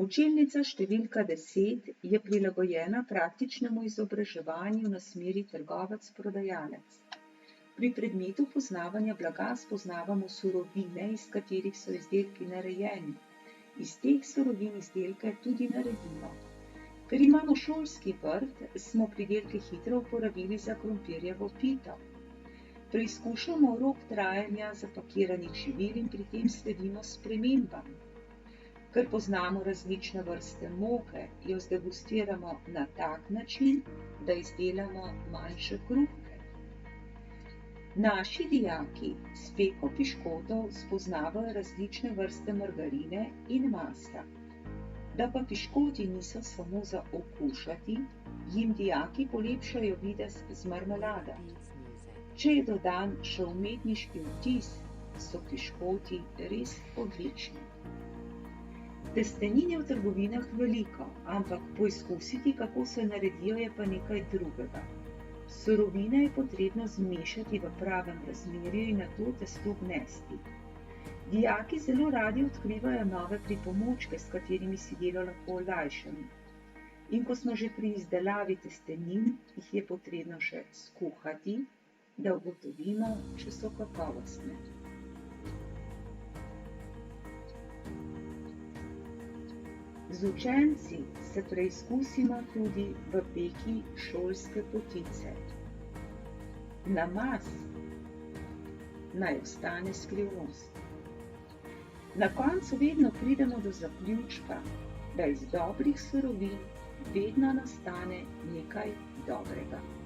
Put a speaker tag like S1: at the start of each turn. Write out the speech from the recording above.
S1: Učilnica številka 10 je prilagojena praktičnemu izobraževanju na smeri trgovec-prodajalec. Pri predmetu poznavanja blaga spoznavamo surovine, iz katerih so izdelki narejeni. Iz teh surovin izdelke tudi naredimo. Ker imamo šolski vrt, smo pridelke hitro uporabili za krompirjevo pito. Preizkušamo rok trajanja zapakiranih živil in pri tem sledimo spremembam. Ker poznamo različne vrste moke, jo zdegustiramo na tak način, da izdelamo manjše kruhke. Naši dijaki s peko piškotov spoznavajo različne vrste margarine in masla. Da pa piškoti niso samo za okušati, jim dijaki polepšajo videz z marmelado. Če je dodan še umetniški vtis, so piškoti res odlični. Testenin je v trgovinah veliko, ampak poizkusiti, kako se naredijo, je pa nekaj drugega. Surovine je potrebno zmešati v pravem razmerju in nato testo vnesti. Dijaki zelo radi odkrivajo nove pripomočke, s katerimi si delo lahko olajšamo. In ko smo že pri izdelavi testenin, jih je potrebno še skuhati, da ugotovimo, če so kakovostne. Z učenci se preizkusimo tudi v peki šolske potice. Namaz naj ostane skrivnost. Na koncu vedno pridemo do zaključka, da iz dobrih surovin vedno nastane nekaj dobrega.